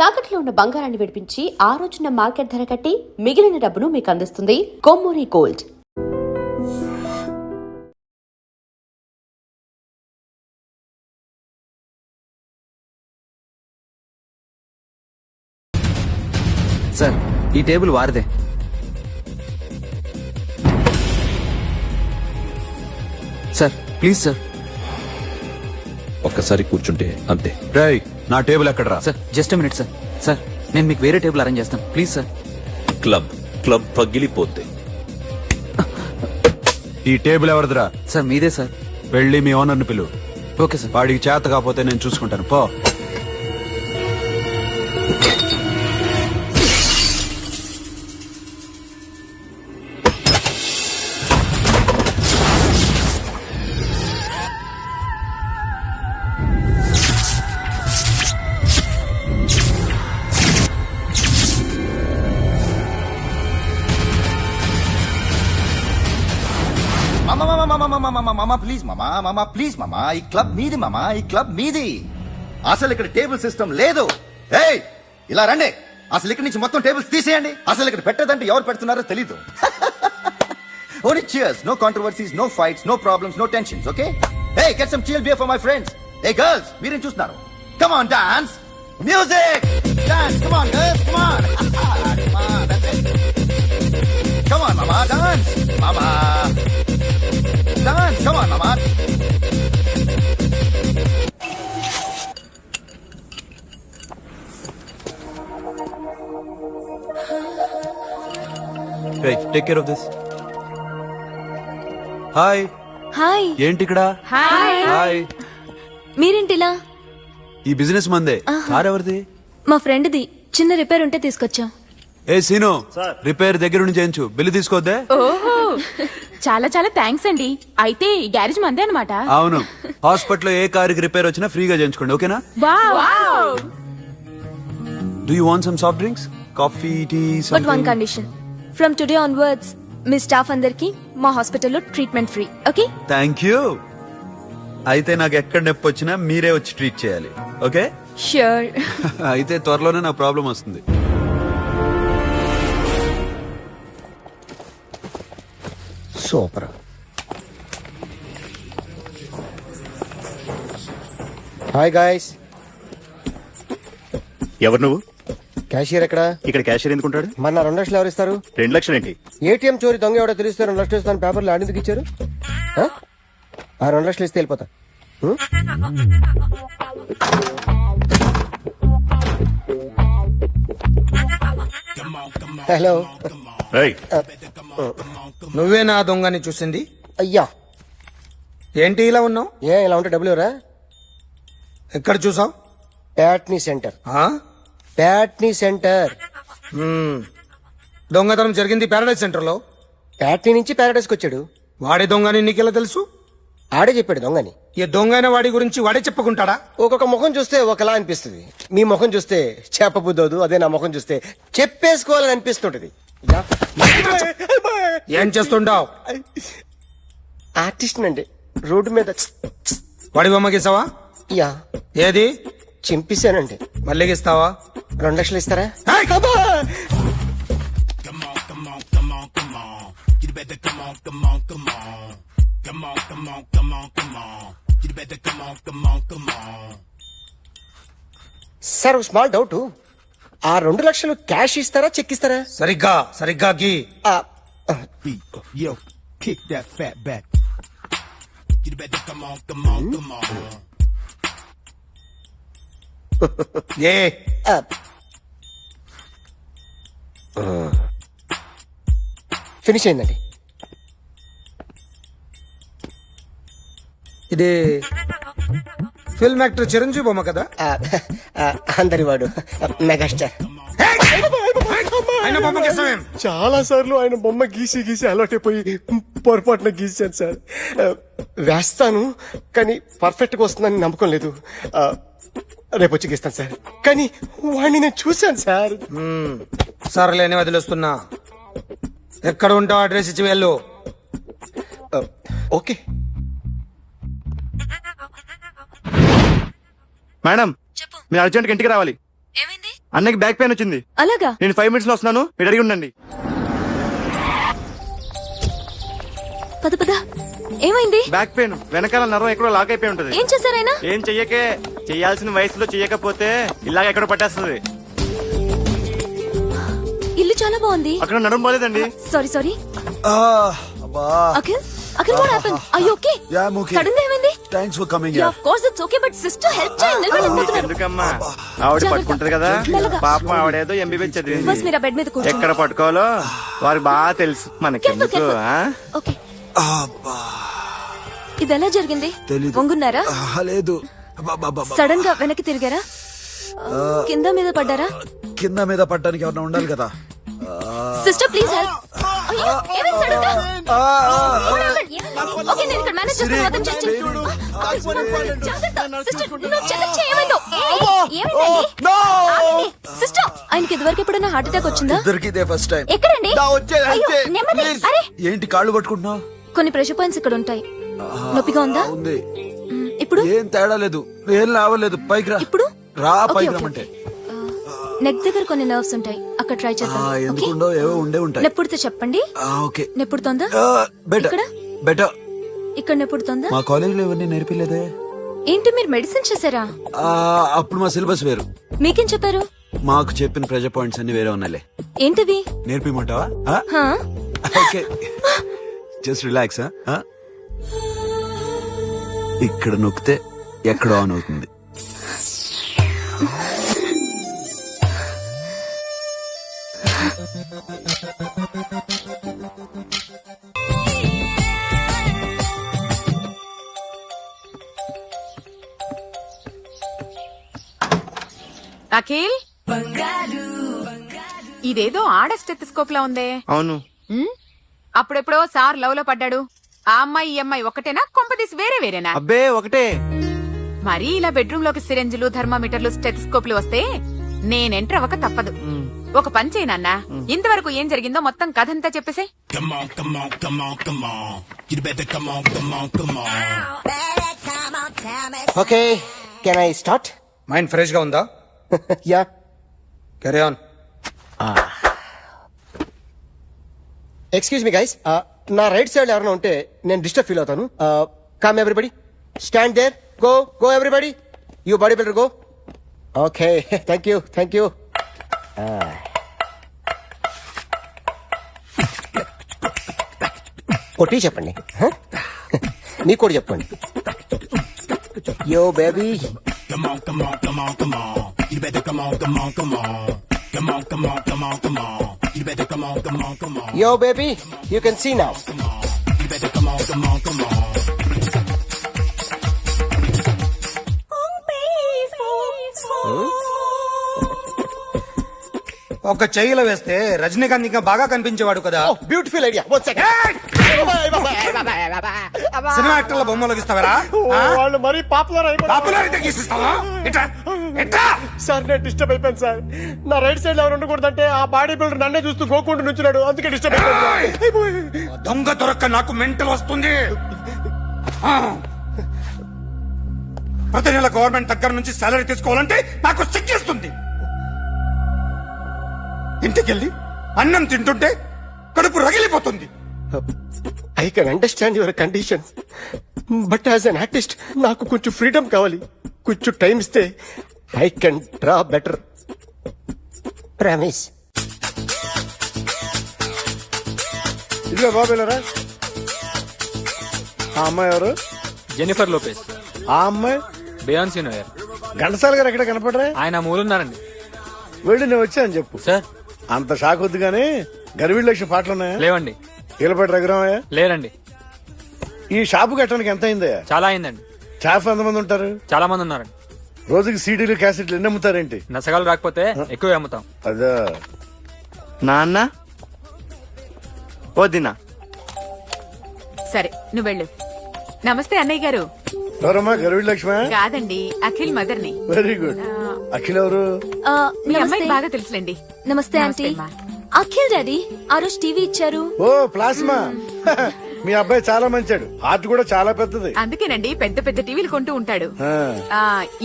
తాకట్లో ఉన్న బంగారాన్ని విడిపించి ఆ రోజున మార్కెట్ ధర కట్టి మిగిలిన డబ్బును మీకు అందిస్తుంది కొమ్మూరి గోల్డ్. సార్, ఈ టేబుల్ వారిదే. Sir please sir. ఒక్కసారి కూర్చుంటే అంతే. రేయ్, నా టేబుల్ ఎక్కడరా? Sir just minute sir. Sir నేను మీకు వేరే టేబుల్ అరేంజ్ చేస్తాను ప్లీజ్ సార్. క్లబ్ పగిలిపోద్ది. ఈ టేబుల్ ఎవరిదిరా? సార్ మీదే సార్. వెళ్ళి మీ ఓనర్ని పిలువు. Okay sir. వాడికి చేత కాకపోతే నేను చూసుకుంటాను, పో. ప్లీజ్ మామా, ఈ క్లబ్ మీది మామా, ఈ క్లబ్ మీది. అసలు ఇక్కడ టేబుల్ సిస్టమ్ లేదు. ఏయ్, ఇలా రండి. అసలు ఇక్కడ నుంచి మొత్తం టేబుల్స్ తీసేయండి. అసలు ఇక్కడ పెట్టదంటే ఎవరు పెడుతున్నారో తెలీదు. Only cheers, no controversies, no fights, no problems, no tensions, okay? Hey, get some chill beer for my friends. Hey girls, మీరేం చూస్తున్నారు? Come on, dance. Music. Dance, come on girls, come on. Come on, that's it. Come on, mama, dance. Mama. Dance, come on, mama. Hey, take care of this. Hi. Hi. ఏంటి ఇక్కడ? Hi. మీరేంటిలా? ఈ business మందే. Car ఎవరిది? మా ఫ్రెండ్ది. చిన్న repair ఉంటే తీసుకొచ్చా. ఏ scene, repair దగ్గర నుంచి చేయించు. బిల్లు తీసుకోద్దే. ఓహో, చాలా చాలా థ్యాంక్స్ అండి. అయితే ఈ గ్యారేజ్ మందే అన్నమాట. అవును, హాస్పిటల్లో ఏ కారుకి రిపేర్ వచ్చినా ఫ్రీగా చేయించుకోండి, ఓకేనా? Do you want some soft drinks, coffee, tea? But one condition, from today onwards మీ స్టాఫ్ అందరికి మా హాస్పిటల్లో treatment free, okay? Thank you. అయితే నాకు ఎక్కడ నొప్పి వచ్చినా మీరే వచ్చి ట్రీట్ చేయాలి, ఓకే? ష్యూర్. అయితే త్వరలోనే నా ప్రాబ్లం వస్తుంది. సూపర్. Hi guys. ఎవరు నువ్వు? క్యాషియర్ ఎక్కడ? ఇక్కడ క్యాషియర్ ఎందుకుంటాడు? మన 2 లక్షలు ఎవరు ఇస్తారు? 2 లక్షలు ఏంటి? ఏటీఎం చోరీ దొంగ ఎవడో తెలిస్తే 2 లక్షలు ఇస్తాను పేపర్లు ఆడిందుకు ఇచ్చారు. ఆ 2 లక్షలు ఇస్తే వెళ్ళిపోతా. హలో. ఏయ్, నువ్వే నా దొంగని చూసింది? అయ్యా, ఏంటి ఇలా ఉన్నావు? ఇలా ఉంటే డబ్బులు ఎవరా? ఎక్కడ చూసావు? ప్యాట్నీ సెంటర్. ప్యాట్నీ సెంటర్. దొంగతనం జరిగింది ప్యారడైజ్ సెంటర్ లో. ప్యాట్నీ నుంచి ప్యారడైస్కి వచ్చాడు. వాడే దొంగని నీకెలా తెలుసు? ఆడే చెప్పాడు దొంగని. ఈ దొంగైన వాడి గురించి వాడే చెప్పుకుంటాడా? ఒక్కొక్క ముఖం చూస్తే ఒకలా అనిపిస్తుంది. మీ ముఖం చూస్తే చెప్పబుద్దోదు, అదే నా ముఖం చూస్తే చెప్పేసుకోవాలని అనిపిస్తుంటది. ఏం చేస్తుంటావు? ఆర్టిస్ట్ అండి. రోడ్డు మీద వాడి బొమ్మ గీసావా? యా. ఏది? చింపేశానండి. మళ్ళీ గీస్తావా? 2 లక్షలు ఇస్తారా? Sir, small doubt. ఆ 2 లక్షలు క్యాష్ ఇస్తారా, చెక్ ఇస్తారా? సరిగ్గా గీ. ఏ ఫినిష్ అయిందండి. ఇది ఫిల్మ్ యాక్టర్ చిరంజీవి బొమ్మ కదా? అందరి వాడు మెగాస్టార్. ఆయన బొమ్మ గీసావేం? చాలా సార్లు ఆయన బొమ్మ గీసి అలవాటైపోయి పొరపాటున గీసాను సార్. వేస్తాను, కానీ పర్ఫెక్ట్ గా వస్తుందని నమ్మకం లేదు. రేపు వచ్చి గీస్తాను సార్. కానీ వాడిని నేను చూశాను సార్. సర్లేని వదిలేస్తున్నా. ఎక్కడ ఉంటావు అడ్రస్ ఇచ్చి వెళ్ళు. ఓకే. మేడం, మీరు అర్జెంట్ ఇంటికి రావాలి. అన్నకి బ్యాక్ పెయిన్ వచ్చింది. అలాగా? నేను 5 minutes లో వస్తున్నాను, మీరు అడిగి ఉండండి. పద పద. ఏమైంది? బ్యాక్ పెయిన్, వెనకాల నరం ఎక్కడో లాక్ అయిపోయి ఉంటది. ఏం చేశారైనా? ఏం చెయ్యకే, చెయ్యాల్సిన వయసులో చెయ్యకపోతే ఇలాగ ఎక్కడో పట్టేస్తుంది. ఇల్లు చాలా బాగుంది. అక్కడ నరం పోలేదండి. Sorry sorry. Akhil Akhil what happened? Are you okay? Yeah, I'm okay. Sudden గా ఏమైంది? Thanks for coming yeah of course it's okay but sister help చేయండి. నిలబడలేకపోతున్నారు. ఎందుకమ్మా, ఆవిడ పట్టుకుంటది కదా. మెల్లగా. పాపం ఆవిడేదో ఎంబీబీఎస్ చదివింది. బస్ మీరు ఆ బెడ్ మీద కూర్చోండి. ఎక్కడ పట్టుకోవాలో వారికి బాగా తెలుసు. మనకెందుకు? ఓకే. ఇది ఎలా జరిగింది? వంగున్నారా? లేదు, సడన్ గా వెనక్కి తిరిగారా? కింద మీద పడ్డారా? కింద మీద పడ్డానికి ఎవరైనా ఉండాలి కదా. Sister please help. అయ్యో ఏమైంది సడన్ గా? ఓకే నేను ఇక్కడ మేనేజ్ చేస్తాను. అతను చేయండి. సిస్టర్ నువ్వు చెక్ చేయమందో. ఏమైంది? సిస్టర్ ఆయనకి ఇదివరకు ఎప్పుడైనా హార్ట్ అటాక్ వచ్చిందా? ఇద్దరికి ఇదే ఫస్ట్ టైం. ఎక్కడండి? అయ్యో, నెమ్మది. అరే ఏంటి కాళ్ళు పట్టుకుంటున్నావు? కొన్ని ప్రెషర్ పాయింట్స్ ఇక్కడ ఉంటాయి. నొప్పిగా ఉందా? ఉంది. ఇప్పుడు ఏం తేడా లేదు, ఏం లావలేదు. పైకి రా. ఇప్పుడు రా, ఓకే, పైకి ఓకే, రమ్మంటే. నెక్ దగ్గర కొన్ని నర్వ్స్ ఉంటాయి, అక్కడ ట్రై చేద్దాం. ఓకే? ఎందుకుండో ఏవో ఉండే ఉంటాయి. నెప్పుడుతో చెప్పండి. ఓకే. నెప్పుడుతోందా? బెటర్ ఇక్కడ బెటర్. ఇక్కడ నెప్పుడుతోందా? మా కాలేజీలో ఇవన్నీ నేర్పిలేదే. ఏంటి మీరు మెడిసిన్ చేశారా? అప్పుడు మా సిలబస్ వేరు. మీకేం చెప్పారు? మాకు చెప్పిన ప్రెజర్ పాయింట్స్ అన్ని వేరే ఉన్నాయిలే. ఏంటివి? నేర్పిమంటావా? హా? Okay, just relax. ఇక్కడ నొక్కితే ఎక్కడో ఆన్ అవుతుంది. అఖిల్ ఇదేదో ఆడ స్టెథోస్కోప్ లా ఉందే. అవును. అప్పుడెప్పుడో సార్ లవ్ లో పడ్డాడు. ఆ అమ్మాయి ఈ అమ్మాయి ఒకటేనా, కొంపదీసి వేరే వేరేనా? అబ్బే ఒకటే. మరి ఇలా బెడ్రూమ్ లోకి సిరెంజులు, థర్మామీటర్లు, స్టెథోస్కోప్లు వస్తే నేను ఎంటర్ అవ్వక తప్పదు. ఒక పని చేయనన్న, ఇంతవరకు ఏం జరిగిందో మొత్తం కథంతా చెప్పేసే. Okay, can I start? Mind fresh గా ఉందా? Yeah, carry on. Excuse me guys, నా రైట్ సైడ్ ఎవరైనా ఉంటే నేను డిస్టర్బ్ ఫీల్ అవుతాను. Come everybody, stand there. Go go everybody, you body builder go. Okay, thank you thank you. కొట్టి చెప్పండి, మీకు కూడా చెప్పండి. Yo baby, yo baby, you can see now. ఒక చెయ్యిలో వేస్తే రజనీకాంత్ ఇంకా బాగా కనిపించేవాడు కదా. Beautiful idea. One second. Cinema యాక్టర్ల బొమ్మలు గీస్తావరా? వాళ్ళు మరీ పాపులర్ పాపులారిటీ గీసిస్తావా? సార్ నేను డిస్టర్బ్ అయిపోయాను సార్. నా రైట్ సైడ్ ఎవరు ఉండకూడదంటే ఆ బాడీ బిల్డర్ నన్నే చూస్తూ గోకుంటూ నుంచున్నాడు, అందుకే డిస్టర్బ్ అయిపోయాను. దొంగ దొరక్క నాకు మెంటల్ వస్తుంది. ప్రతి నెల గవర్నమెంట్ దగ్గర నుంచి సాలరీ తీసుకోవాలంటే నాకు సిగ్గేస్తుంది. ఇంటికెళ్ళి అన్నం తింటుంటే కడుపు రగిలిపోతుంది. I can understand your condition, but as an artist నాకు కొంచెం ఫ్రీడమ్ కావాలి. కొంచెం టైం ఇస్తే I can draw better. Promise. ఇదిగో బాబేలరా, ఆ అమ్మాయి ఎవరు? Jennifer Lopez. ఆ అమ్మాయి బియాన్సీ నోయర్. ఘంటసాల గారు ఎక్కడ కనపడరా? ఆయన మూలున్నారండి. వెళ్ళి నేను వచ్చాను చెప్పు. సార్ అంత షాక్ వద్దు గానీ గర్వీళ్ళ లక్ష పాటలు ఉన్నాయా? లేవండి. కీలపాటి రఘురామయ్య లేరండి. ఈ షాపు కట్టడానికి ఎంత అయిందయ్యా? చాలా అయిందండి. స్టాఫ్ ఎంతమంది ఉంటారు? చాలా మంది ఉన్నారండి. రోజుకి సీడీలు క్యాసెట్లు ఎన్ని అమ్ముతారేంటి? నసగాలు రాకపోతే ఎక్కువ అమ్ముతాం. అదా నాన్న వదినా. సరే నువ్వు వెళ్ళు. నమస్తే అన్నయ్య గారు. ఎవరమ్మా? గర్వీళ్ళ లక్ష్మ? కాదండి, అఖిల్ మదర్ ని. Very good. అఖిల్ ఎవరు? మీ అమ్మాయి బాగా తెలుసులేండి. నమస్తే ఆంటీ. అఖిల్ డాడీ ఆ రోజు టీవీ ఇచ్చారు. ఓ ప్లాస్మా. మీ అబ్బాయి చాలా మంచాడు, హార్ట్ కూడా చాలా పెద్దది. అందుకేనండి పెద్ద పెద్ద టీవీలు కొంటూ ఉంటాడు.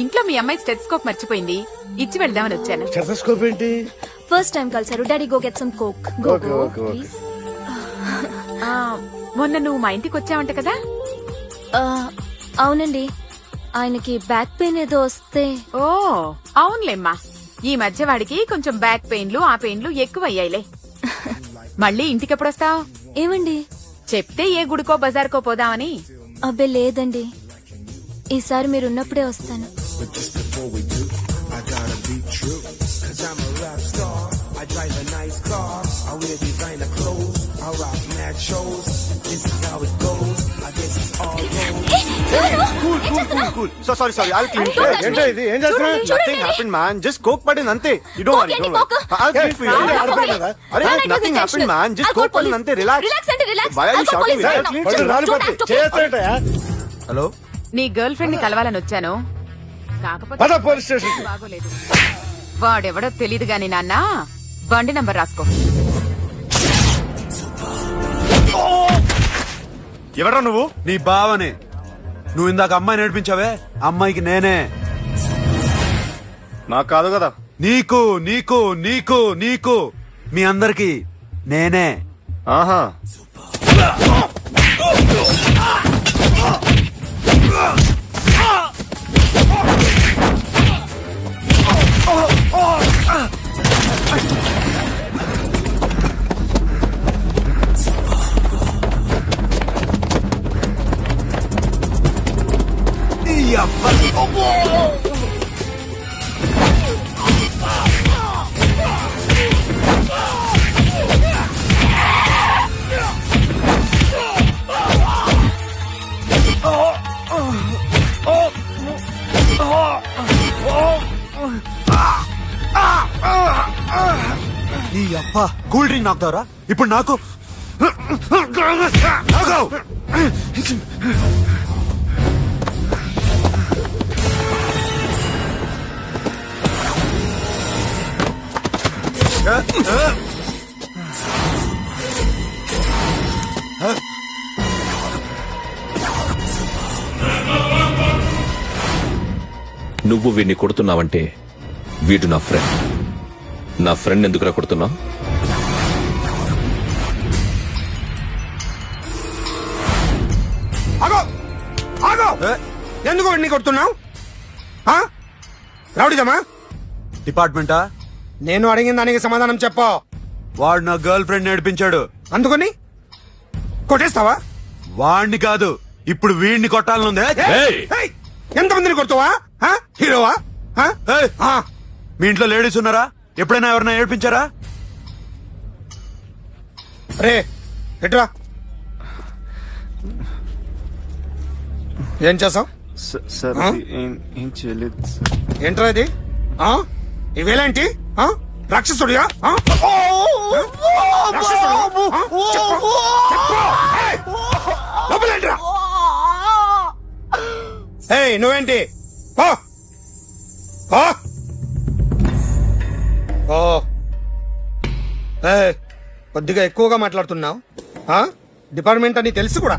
ఇంట్లో మీ అమ్మాయి స్టెథోస్కోప్ మర్చిపోయింది, ఇచ్చి వెళ్దామని వచ్చాను. స్టెథోస్కోప్ ఏంటి? ఫస్ట్ టైం కలిసారు. Daddy go get some coke. Go Okay, go okay, okay. Please. ఆ, మొన్న నువ్వు మా ఇంటికి వచ్చావంట కదా. అవునండి, ఆయనకి బ్యాక్ పెయిన్ ఏదో వస్తే. ఓ అవునులేమ్మా, ఈ మధ్య వాడికి కొంచెం బ్యాక్ పెయిన్లు ఆ పెయిన్లు ఎక్కువయ్యాయిలే. మళ్ళీ ఇంటికి ఎప్పుడొస్తావు? ఏమండి? చెప్తే ఏ గుడికో బజార్కో పోదామని. అబ్బే లేదండి, ఈసారి మీరున్నప్పుడే వస్తాను. So sorry sorry I'll clean. ఏంటో ఇది? ఏం చేస్తున్నా? Nothing happened man, just coke పడింది అంతే. You don't worry, don't worry. I'll clean for you. అరే nothing happened man, just coke పడింది అంతే. Relax. Why are you shouting? Hello, నీ గర్ల్ ఫ్రెండ్ ని కలవాలని వచ్చాను. కాకపోతే పద పోలీస్ స్టేషన్. బాగోలేదు. వాడెవడో తెలీదు గాని నాన్న, బండి నంబర్ రాసుకో. ఎవరా నువ్వు? నీ బావనే. నువ్వు ఇందాక అమ్మాయి నేర్పించావే, అమ్మాయికి నేనే. నాకు కాదు కదా. నీకు నీకు నీకు నీకు మీ అందరికి నేనే. ఆహా. ఈ అబ్బా. నీ అబ్బా, కూల్ డ్రింక్ నాకుతారా ఇప్పుడు? నాకు నువ్వు వీడిని కొడుతున్నావంటే వీడు నా ఫ్రెండ్. నా ఫ్రెండ్ ఎందుకురా కొడుతున్నావు? ఆగో ఆగో, ఎందుకు వాడిని కొడుతున్నావు? రౌడీదమ్మా? డిపార్ట్మెంటా? నేను అడిగిన దానికి సమాధానం చెప్పు. వాడు నా గర్ల్ ఫ్రెండ్ నేర్పించాడు. అందుకని కొట్టేస్తావా? వాడిని కాదు, ఇప్పుడు వీడిని కొట్టాలనుందే. ఏయ్, ఎంతమందిని కొడుతావా? హీరోవా? ఏయ్, మీ ఇంట్లో లేడీస్ ఉన్నారా? ఎప్పుడైనా ఎవరైనా ఏడ్పించారా? రే ఎట్రా, ఏం చేసావు? సార్ ఏం చేయలేదు. ఏంట్రా ఇది? ఇవేలాంటి రాక్షసుడియా? నువ్వేంటి? కొద్దిగా ఎక్కువగా మాట్లాడుతున్నావు. డిపార్ట్మెంట్ అని తెలుసు కూడా.